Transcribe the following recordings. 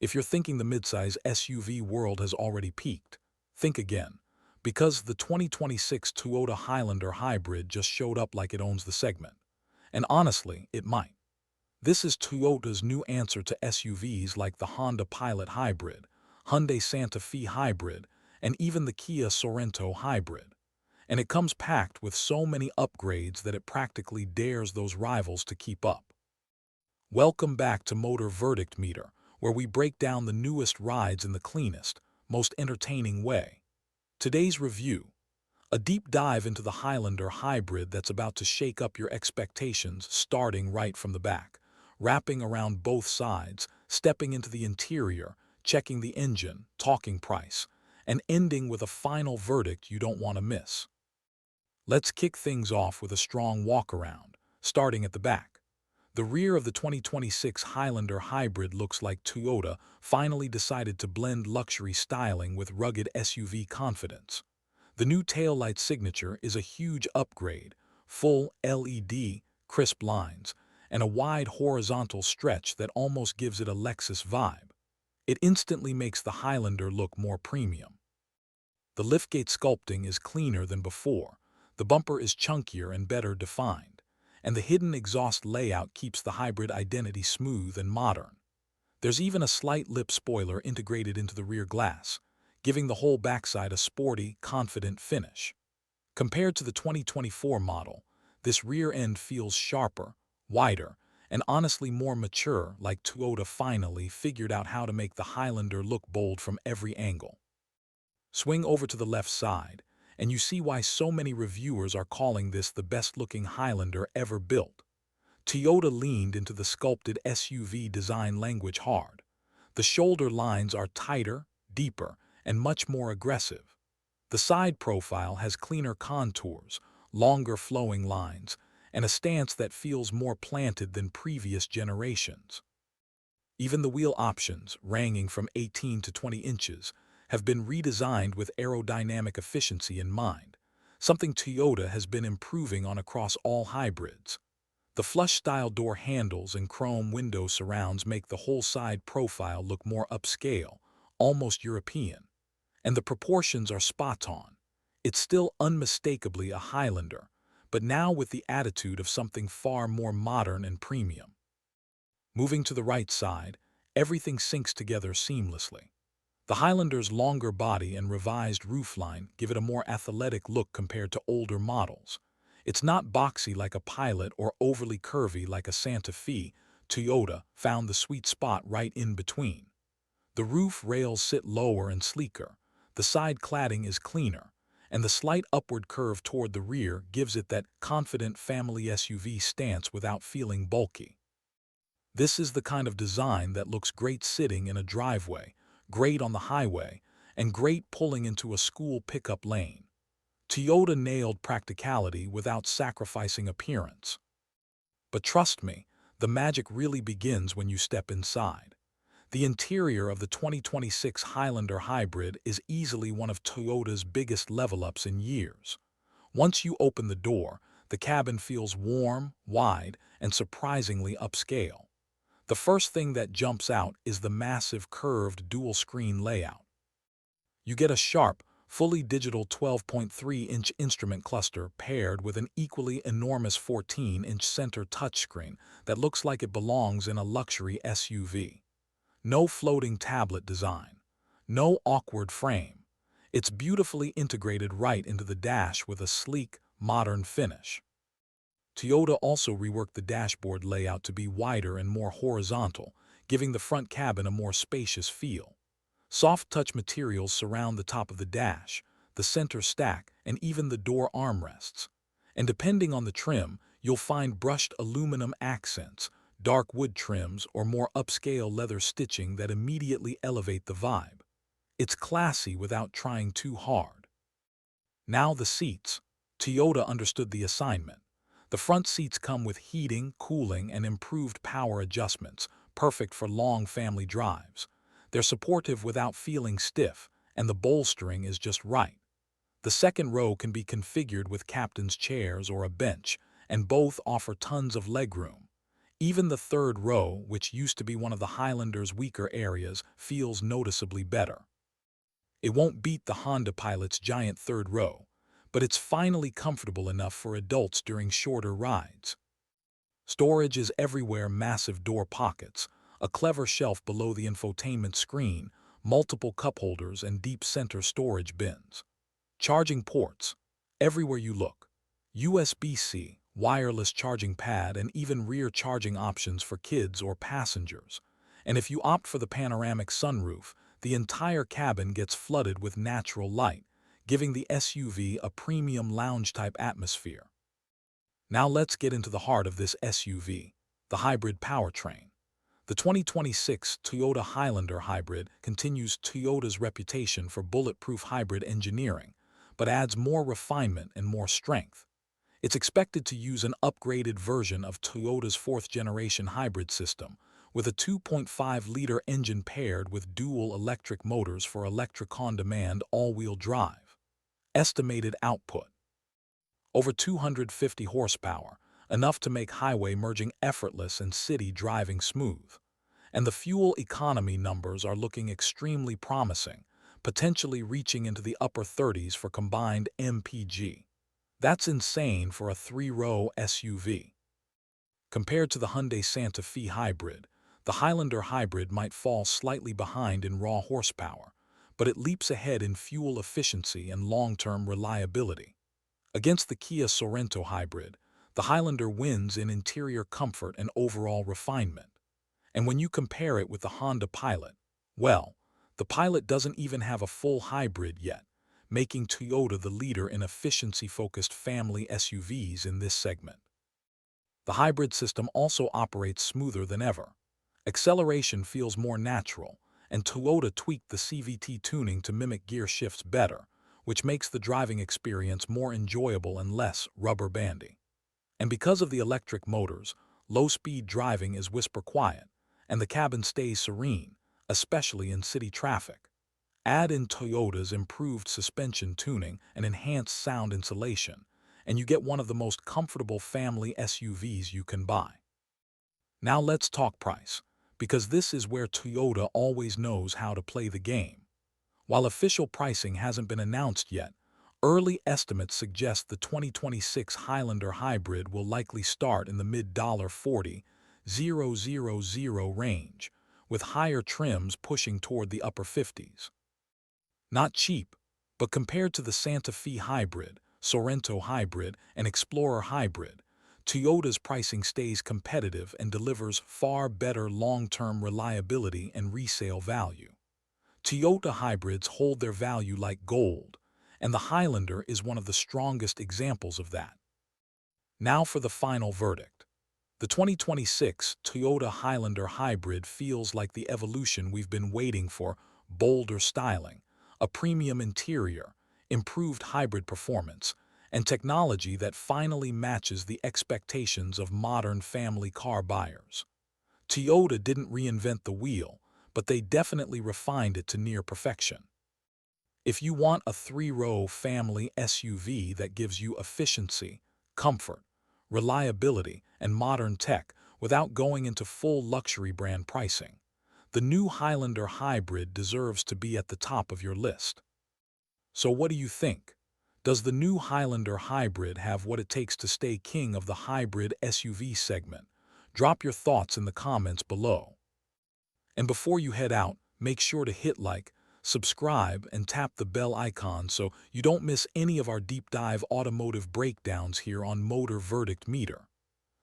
If you're thinking the midsize SUV world has already peaked, think again, because the 2026 Toyota Highlander Hybrid just showed up like it owns the segment. And honestly, it might. This is Toyota's new answer to SUVs like the Honda Pilot Hybrid, Hyundai Santa Fe Hybrid, and even the Kia Sorento Hybrid. And it comes packed with so many upgrades that it practically dares those rivals to keep up. Welcome back to Motor Verdict Meter, where we break down the newest rides in the cleanest, most entertaining way. Today's review: a deep dive into the Highlander Hybrid that's about to shake up your expectations, starting right from the back, wrapping around both sides, stepping into the interior, checking the engine, talking price, and ending with a final verdict you don't want to miss. Let's kick things off with a strong walkaround, starting at the back. The rear of the 2026 Highlander Hybrid looks like Toyota finally decided to blend luxury styling with rugged SUV confidence. The new taillight signature is a huge upgrade: full LED, crisp lines, and a wide horizontal stretch that almost gives it a Lexus vibe. It instantly makes the Highlander look more premium. The liftgate sculpting is cleaner than before, the bumper is chunkier and better defined, and the hidden exhaust layout keeps the hybrid identity smooth and modern. There's even a slight lip spoiler integrated into the rear glass, giving the whole backside a sporty, confident finish. Compared to the 2024 model, this rear end feels sharper, wider, and honestly more mature, like Toyota finally figured out how to make the Highlander look bold from every angle. Swing over to the left side, and you see why so many reviewers are calling this the best-looking Highlander ever built. Toyota leaned into the sculpted SUV design language hard. The shoulder lines are tighter, deeper, and much more aggressive. The side profile has cleaner contours, longer flowing lines, and a stance that feels more planted than previous generations. Even the wheel options, ranging from 18 to 20 inches, have been redesigned with aerodynamic efficiency in mind, something Toyota has been improving on across all hybrids. The flush-style door handles and chrome window surrounds make the whole side profile look more upscale, almost European. And the proportions are spot-on. It's still unmistakably a Highlander, but now with the attitude of something far more modern and premium. Moving to the right side, everything syncs together seamlessly. The Highlander's longer body and revised roofline give it a more athletic look compared to older models. It's not boxy like a Pilot or overly curvy like a Santa Fe. Toyota found the sweet spot right in between. The roof rails sit lower and sleeker, the side cladding is cleaner, and the slight upward curve toward the rear gives it that confident family SUV stance without feeling bulky. This is the kind of design that looks great sitting in a driveway, great on the highway, and great pulling into a school pickup lane. Toyota nailed practicality without sacrificing appearance. But trust me, the magic really begins when you step inside. The interior of the 2026 Highlander Hybrid is easily one of Toyota's biggest level-ups in years. Once you open the door, the cabin feels warm, wide, and surprisingly upscale. The first thing that jumps out is the massive curved dual-screen layout. You get a sharp, fully digital 12.3-inch instrument cluster paired with an equally enormous 14-inch center touchscreen that looks like it belongs in a luxury SUV. No floating tablet design. No awkward frame. It's beautifully integrated right into the dash with a sleek, modern finish. Toyota also reworked the dashboard layout to be wider and more horizontal, giving the front cabin a more spacious feel. Soft touch materials surround the top of the dash, the center stack, and even the door armrests. And depending on the trim, you'll find brushed aluminum accents, dark wood trims, or more upscale leather stitching that immediately elevate the vibe. It's classy without trying too hard. Now the seats. Toyota understood the assignment. The front seats come with heating, cooling, and improved power adjustments, perfect for long family drives. They're supportive without feeling stiff, and the bolstering is just right. The second row can be configured with captain's chairs or a bench, and both offer tons of legroom. Even the third row, which used to be one of the Highlander's weaker areas, feels noticeably better. It won't beat the Honda Pilot's giant third row, but it's finally comfortable enough for adults during shorter rides. Storage is everywhere: massive door pockets, a clever shelf below the infotainment screen, multiple cup holders, and deep center storage bins. Charging ports, everywhere you look. USB-C, wireless charging pad, and even rear charging options for kids or passengers. And if you opt for the panoramic sunroof, the entire cabin gets flooded with natural light, giving the SUV a premium lounge-type atmosphere. Now let's get into the heart of this SUV, the hybrid powertrain. The 2026 Toyota Highlander Hybrid continues Toyota's reputation for bulletproof hybrid engineering, but adds more refinement and more strength. It's expected to use an upgraded version of Toyota's fourth-generation hybrid system, with a 2.5-liter engine paired with dual electric motors for electric on-demand all-wheel drive. Estimated output: over 250 horsepower, enough to make highway merging effortless and city driving smooth. And the fuel economy numbers are looking extremely promising, potentially reaching into the upper 30s for combined MPG. That's insane for a three-row SUV. Compared to the Hyundai Santa Fe Hybrid, the Highlander Hybrid might fall slightly behind in raw horsepower, but it leaps ahead in fuel efficiency and long-term reliability. Against the Kia Sorento Hybrid, the Highlander wins in interior comfort and overall refinement. And when you compare it with the Honda Pilot, well, the Pilot doesn't even have a full hybrid yet, making Toyota the leader in efficiency-focused family SUVs in this segment. The hybrid system also operates smoother than ever. Acceleration feels more natural, and Toyota tweaked the CVT tuning to mimic gear shifts better, which makes the driving experience more enjoyable and less rubber bandy. And because of the electric motors, low-speed driving is whisper quiet, and the cabin stays serene, especially in city traffic. Add in Toyota's improved suspension tuning and enhanced sound insulation, and you get one of the most comfortable family SUVs you can buy. Now let's talk price, because this is where Toyota always knows how to play the game. While official pricing hasn't been announced yet, early estimates suggest the 2026 Highlander Hybrid will likely start in the mid-$40,000 range, with higher trims pushing toward the upper 50s. Not cheap, but compared to the Santa Fe Hybrid, Sorento Hybrid, and Explorer Hybrid, Toyota's pricing stays competitive and delivers far better long-term reliability and resale value. Toyota hybrids hold their value like gold, and the Highlander is one of the strongest examples of that. Now for the final verdict. The 2026 Toyota Highlander Hybrid feels like the evolution we've been waiting for: bolder styling, a premium interior, improved hybrid performance, and technology that finally matches the expectations of modern family car buyers. Toyota didn't reinvent the wheel, but they definitely refined it to near perfection. If you want a three-row family SUV that gives you efficiency, comfort, reliability, and modern tech without going into full luxury brand pricing, the new Highlander Hybrid deserves to be at the top of your list. So what do you think? Does the new Highlander Hybrid have what it takes to stay king of the hybrid SUV segment? Drop your thoughts in the comments below. And before you head out, make sure to hit like, subscribe, and tap the bell icon so you don't miss any of our deep dive automotive breakdowns here on Motor Verdict Meter.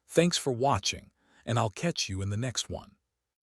Thanks for watching, and I'll catch you in the next one.